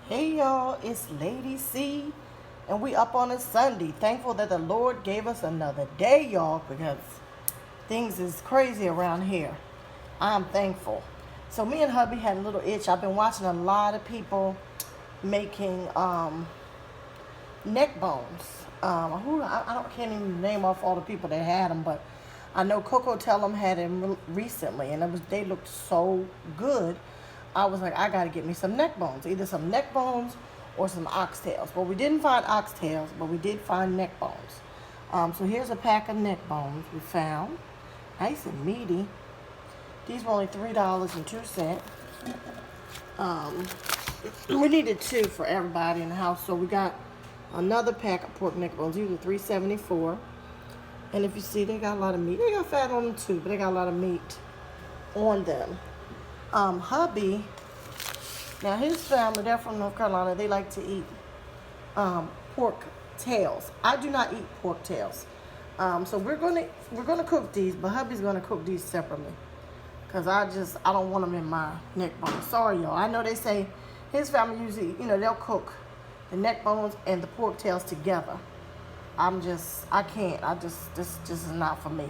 Hey y'all, it's Lady C, and we up on a Sunday. Thankful that the Lord gave us another day, y'all, because things is crazy around here. I'm thankful. So me and hubby had a little itch. I've been watching a lot of people making neck bones. I can't even name off all the people that had them, but I know Coco Tellum had them recently, and they looked so good. I was like, I gotta get me some neck bones, either some neck bones or some oxtails. But we didn't find oxtails, but we did find neck bones. So here's a pack of neck bones we found, nice and meaty. These were only $3.02. We needed two for everybody in the house, so we got another pack of pork neck bones. These were $3.74. And if you see, they got a lot of meat. They got fat on them too, but they got a lot of meat on them. Hubby, now his family, they're from North Carolina. They like to eat pork tails. I do not eat pork tails. So we're gonna cook these, but hubby's gonna cook these separately. Cause I don't want them in my neck bones. Sorry, y'all. I know they say his family usually, they'll cook the neck bones and the pork tails together. I can't. This is not for me.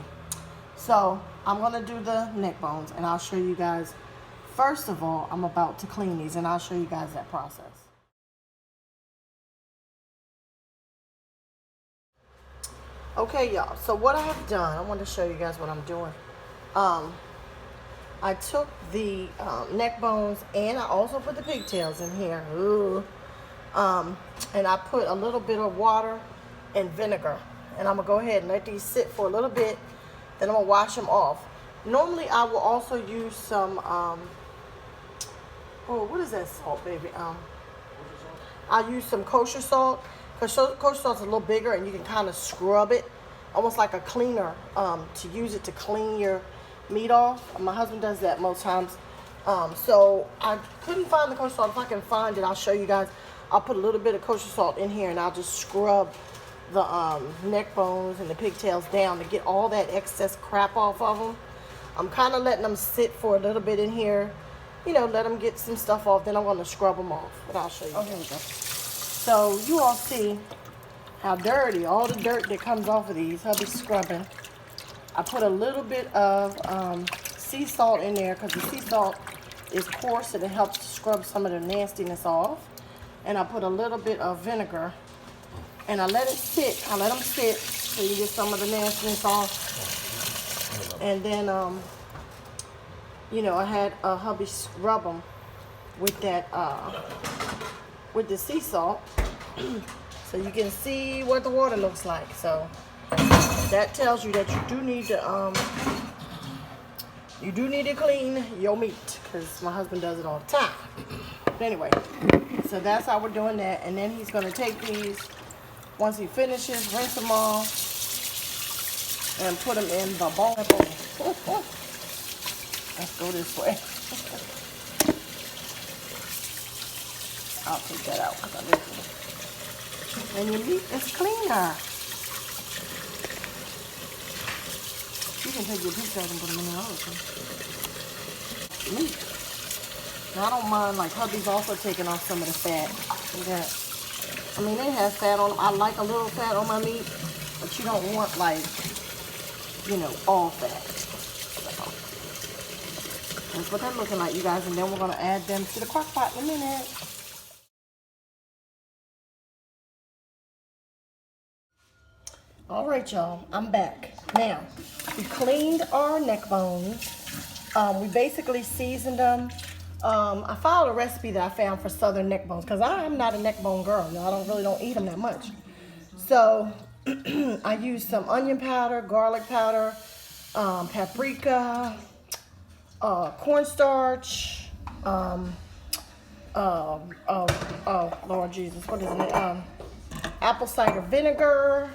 So I'm gonna do the neck bones, and I'll show you guys. First of all, I'm about to clean these, and I'll show you guys that process. Okay, y'all. So what I have done, I want to show you guys what I'm doing. I took the neck bones, and I also put the pigtails in here. Ooh. And I put a little bit of water and vinegar, and I'm gonna go ahead and let these sit for a little bit. Then I'm gonna wash them off. Normally, I will also use some. What is that salt, baby? I use some kosher salt, because kosher salt's a little bigger, and you can kind of scrub it, almost like a cleaner, to use it to clean your meat off. My husband does that most times. So I couldn't find the kosher salt. If I can find it, I'll show you guys. I'll put a little bit of kosher salt in here, and I'll just scrub the neck bones and the pigtails down to get all that excess crap off of them. I'm kind of letting them sit for a little bit in here, let them get some stuff off. Then I'm going to scrub them off, but I'll show you. Okay, so you all see how dirty, all the dirt that comes off of these, hubby's scrubbing. I put a little bit of sea salt in there, because the sea salt is coarse and it helps to scrub some of the nastiness off. And I put a little bit of vinegar, and I let it sit. I let them sit so you get some of the nastiness off. And then, I had a hubby scrub them with that, with the sea salt, so you can see what the water looks like. So that tells you that you do need to clean your meat, because my husband does it all the time. But anyway, so that's how we're doing that. And then he's gonna take these, once he finishes, rinse them all, and put them in the bowl. Let's go this way. I'll take that out, because I listen. And your meat is cleaner. You can take your pigtails and put them in the oven. Meat. Now, I don't mind, like, hubby's also taking off some of the fat. It has fat on them. I like a little fat on my meat, but you don't want, like, all fat. So, that's what they're looking like, you guys. And then we're going to add them to the crock pot in a minute. All right, y'all, I'm back. Now, we cleaned our neck bones. We basically seasoned them. I followed a recipe that I found for southern neck bones, because I'm not a neck bone girl. I don't eat them that much. So I used some onion powder, garlic powder, paprika, cornstarch, Lord Jesus, what is it? Apple cider vinegar,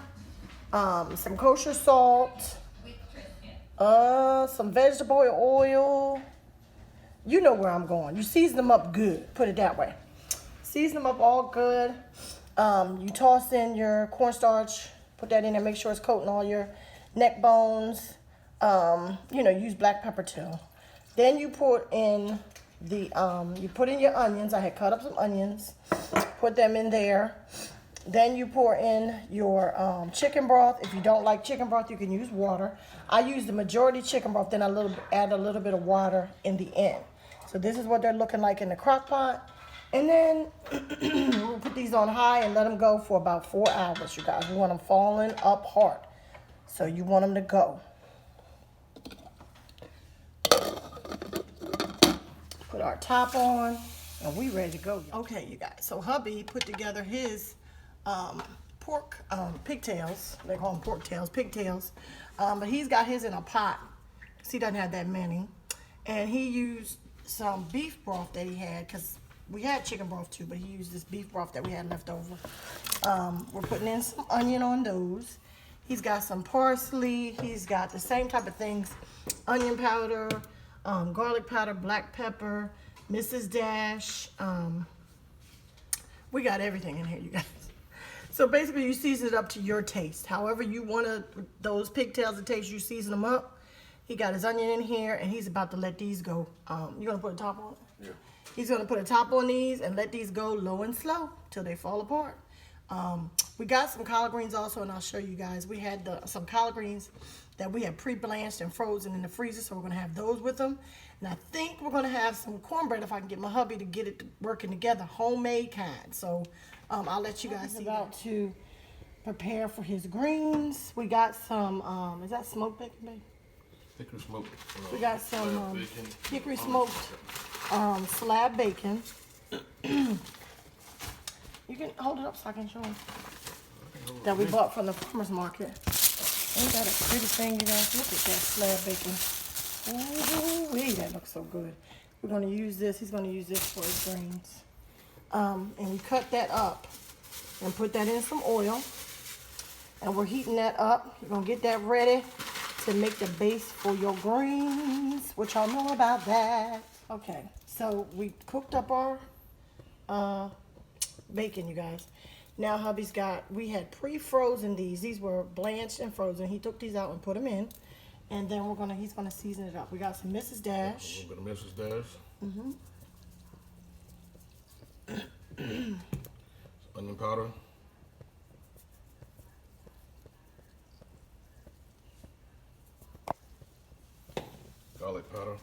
some kosher salt, some vegetable oil. You know where I'm going. You season them up good. Put it that way. Season them up all good. You toss in your cornstarch. Put that in there. Make sure it's coating all your neck bones. Use black pepper too. Then you put in you put in your onions. I had cut up some onions, put them in there. Then you pour in your chicken broth. If you don't like chicken broth, you can use water. I use the majority chicken broth, then I add a little bit of water in the end. So this is what they're looking like in the crock pot. And then we'll put these on high and let them go for about 4 hours, you guys. We want them falling apart. So you want them to go. Put our top on and we ready to go. Okay, you guys. So hubby put together his pork pigtails. They call them pork tails, pigtails. But he's got his in a pot because he doesn't have that many. And he used some beef broth that he had because we had chicken broth too, but he used this beef broth that we had left over. We're putting in some onion on those. He's got some parsley. He's got the same type of things. Onion powder, garlic powder, black pepper, Mrs. Dash. We got everything in here, you guys. So basically you season it up to your taste. However you want those pigtails to taste, you season them up. He got his onion in here and he's about to let these go. You gonna put a top on it? Yeah. He's gonna put a top on these and let these go low and slow till they fall apart. We got some collard greens also, and I'll show you guys. We had some collard greens that we had pre-blanched and frozen in the freezer, so we're gonna have those with them. And I think we're gonna have some cornbread if I can get my hubby to get it working together, homemade kind. So I'll let you guys see. About to prepare for his greens. We got some, is that smoked bacon, babe? Hickory smoked. We got some hickory smoked slab bacon. You can hold it up so I can show them. That we bought from the farmer's market. Ain't that a pretty thing, you guys? Look at that slab bacon. Ooh, that looks so good. We're going to use this. He's going to use this for his greens. And we cut that up and put that in some oil. And we're heating that up. You're going to get that ready to make the base for your greens, which y'all know about that. Okay, so we cooked up our bacon, you guys. Now hubby's we had pre-frozen these. These were blanched and frozen. He took these out and put them in. And then he's gonna season it up. We got some Mrs. Dash. A little bit of Mrs. Dash. Onion powder. Garlic powder.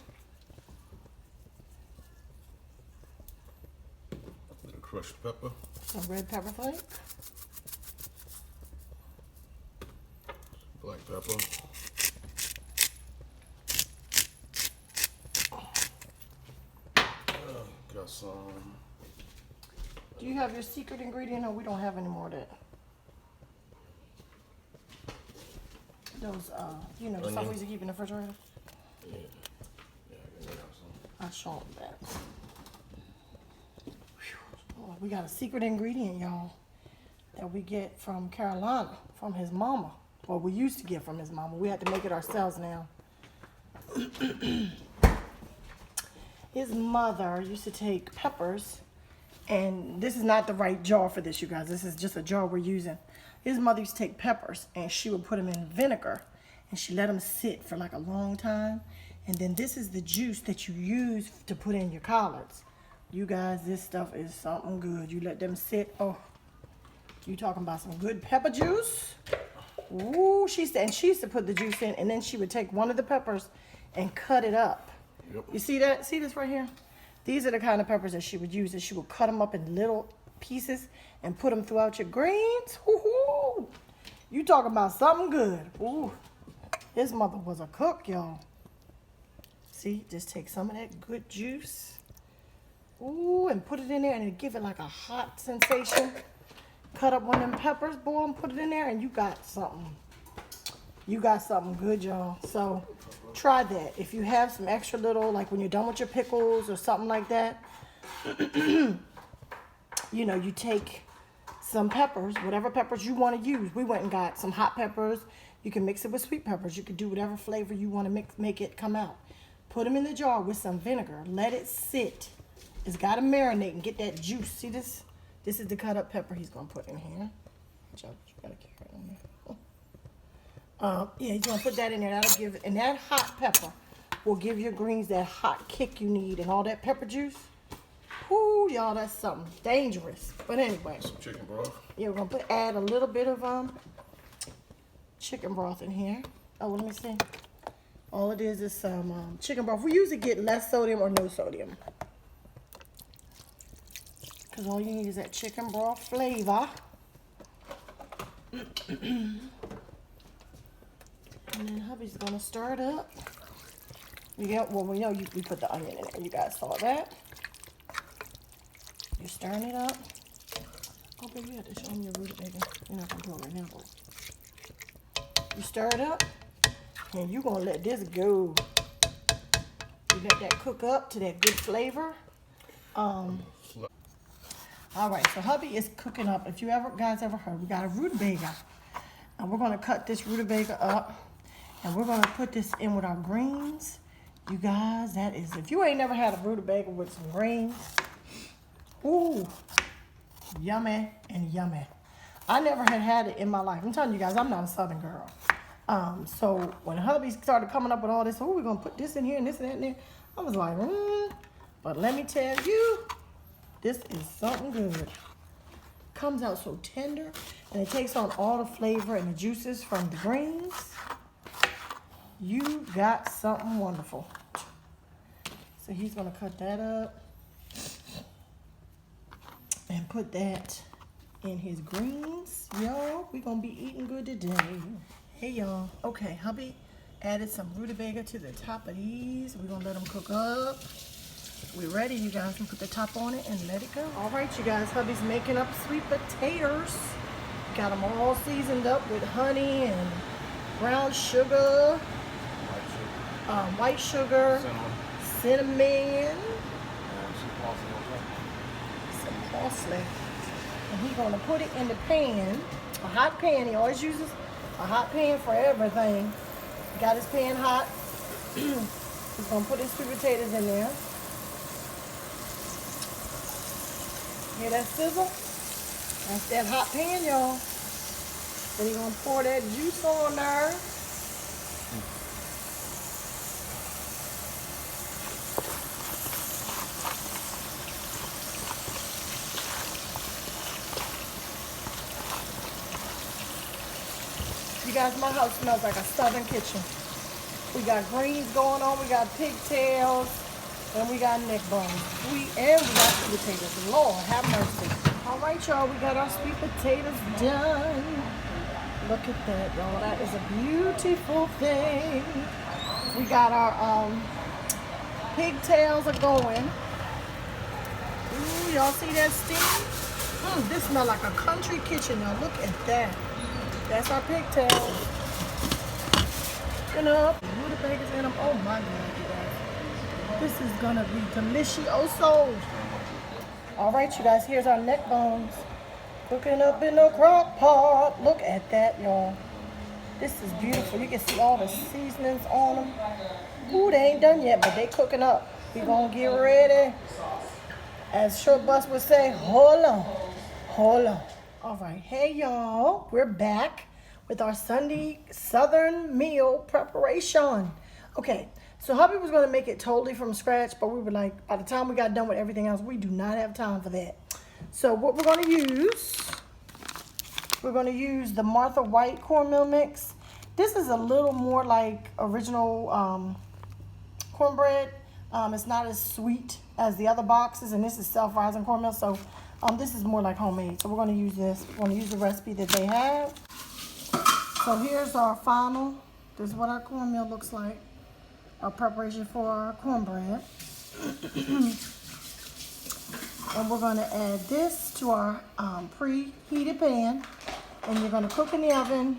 A little crushed pepper. Some red pepper flake. Black pepper. Got some. Do you have your secret ingredient? No, we don't have any more of that. Those, you know, the stuff we used to keep in the refrigerator. Yeah, I can have some. I'll show them that. Oh, we got a secret ingredient, y'all, that we get from Carolina, from his mama. Or we used to get from his mama. We had to make it ourselves now. His mother used to take peppers, and this is not the right jar for this, you guys. This is just a jar we're using. His mother used to take peppers, and she would put them in vinegar, and she let them sit for like a long time. And then this is the juice that you use to put in your collards. You guys, this stuff is something good. You let them sit. Oh, you talking about some good pepper juice? Ooh, she used to put the juice in, and then she would take one of the peppers and cut it up. Yep. You see that? See this right here? These are the kind of peppers that she would use. And she would cut them up in little pieces and put them throughout your greens. Woo-hoo! You talking about something good. Ooh, his mother was a cook, y'all. See, just take some of that good juice. Ooh, and put it in there and give it like a hot sensation. Cut up one of them peppers, boy, and put it in there, and you got something. You got something good, y'all. So try that. If you have some extra little, like when you're done with your pickles or something like that, you know, you take some peppers, whatever peppers you want to use. We went and got some hot peppers. You can mix it with sweet peppers. You can do whatever flavor you want to make it come out. Put them in the jar with some vinegar. Let it sit. It's got to marinate and get that juice. See this? This is the cut up pepper he's going to put in here. You got a carrot on there. Yeah, he's going to put that in there. That'll give it. And that hot pepper will give your greens that hot kick you need, and all that pepper juice. Ooh, y'all, that's something dangerous. But anyway. Some chicken broth. Yeah, we're gonna add a little bit of chicken broth in here. Oh, let me see. All it is some chicken broth. We usually get less sodium or no sodium. Because all you need is that chicken broth flavor. And then hubby's gonna stir it up. Well, we know we put the onion in there. You guys saw that. You're stirring it up. Oh, baby, you have to show me your rutabaga. You're not gonna do it right now, but you stir it up, and you're gonna let this go. You let that cook up to that good flavor. All right, so hubby is cooking up. If you guys ever heard, we got a rutabaga, and we're gonna cut this rutabaga up, and we're gonna put this in with our greens. You guys, that is, if you ain't never had a rutabaga with some greens, ooh, yummy and yummy. I never had it in my life. I'm telling you guys, I'm not a Southern girl. So when hubby started coming up with all this, oh, we're gonna put this in here and this and that in there, I was like, but let me tell you, this is something good. Comes out so tender, and it takes on all the flavor and the juices from the greens. You got something wonderful. So he's gonna cut that up and put that in his greens. Y'all, we gonna be eating good today. Hey y'all, okay, hubby added some rutabaga to the top of these. We're gonna let them cook up. We ready, you guys can put the top on it and let it go. All right, you guys, hubby's making up sweet potatoes. Got them all seasoned up with honey and brown sugar, white sugar, cinnamon, some parsley. And he's gonna put it in the pan, a hot pan. He always uses a hot pan for everything. Got his pan hot. He's gonna put his sweet potatoes in there. Hear that sizzle? That's that hot pan, y'all. Then he's gonna pour that juice on there. You guys, my house smells like a Southern kitchen. We got greens going on, we got pigtails, and we got neck bones. We got sweet potatoes. Lord, have mercy. All right, y'all, we got our sweet potatoes done. Look at that, y'all. That is a beautiful thing. We got our pigtails are going. Ooh, y'all see that steam? This smells like a country kitchen, y'all. Look at that. That's our pigtails. Cooking up. Rutabagas in them. Oh my God, you guys. This is gonna be delicioso. All right, you guys, here's our neck bones. Cooking up in the crock pot. Look at that, y'all. This is beautiful. You can see all the seasonings on them. Ooh, they ain't done yet, but they cooking up. We gonna get ready. As Short Bus would say, hold on, hold on. All right, hey y'all, we're back with our Sunday Southern meal preparation. Okay, so hubby was gonna make it totally from scratch, but we were like, by the time we got done with everything else, we do not have time for that. So what we're gonna use the Martha White cornmeal mix. This is a little more like original cornbread. It's not as sweet as the other boxes, and this is self-rising cornmeal, so this is more like homemade. So we're going to use this. We're going to use the recipe that they have. So here's our final. This is what our cornmeal looks like. Our preparation for our cornbread. And we're going to add this to our preheated pan, and you're going to cook in the oven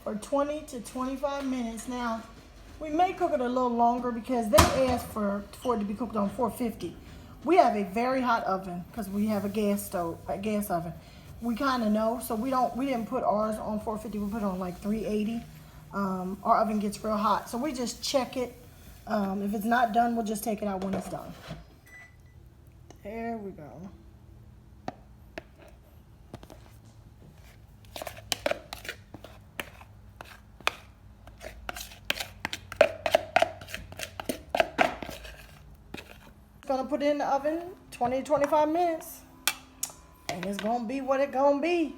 for 20 to 25 minutes. Now, we may cook it a little longer because they asked for it to be cooked on 450. We have a very hot oven because we have a gas oven. We kind of know, so we didn't put ours on 450. We put it on like 380. Our oven gets real hot, so we just check it. If it's not done, we'll just take it out when it's done. There we go. gonna put it in the oven 20 to 25 minutes. And it's gonna be what it gonna be.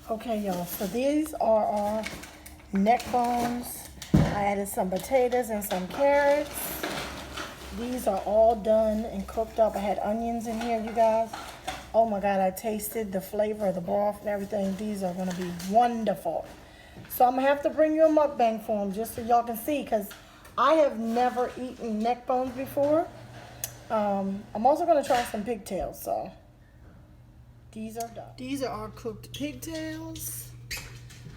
Okay, y'all, so these are our neck bones. I added some potatoes and some carrots. These are all done and cooked up. I had onions in here, you guys. Oh my God, I tasted the flavor of the broth and everything. These are gonna be wonderful. So I'm gonna have to bring you a mukbang for them just so y'all can see, because I have never eaten neck bones before. I'm also gonna try some pigtails, so. These are done. These are our cooked pigtails.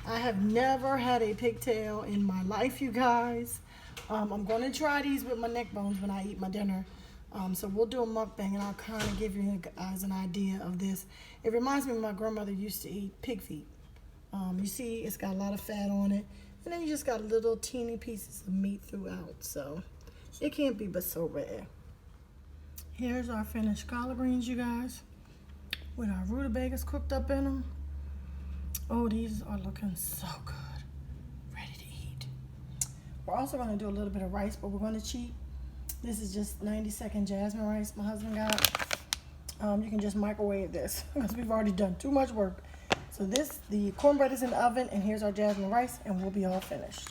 I have never had a pigtail in my life, you guys. I'm going to try these with my neck bones when I eat my dinner. So we'll do a mukbang and I'll kind of give you guys an idea of this. It reminds me of my grandmother used to eat pig feet. You see, it's got a lot of fat on it. And then you just got little teeny pieces of meat throughout. So it can't be but so rare. Here's our finished collard greens, you guys, with our rutabagas cooked up in them. Oh, these are looking so good. Ready to eat. We're also going to do a little bit of rice, but we're going to cheat. This is just 90-second jasmine rice my husband got. You can just microwave this because we've already done too much work. So the cornbread is in the oven, and here's our jasmine rice, and we'll be all finished.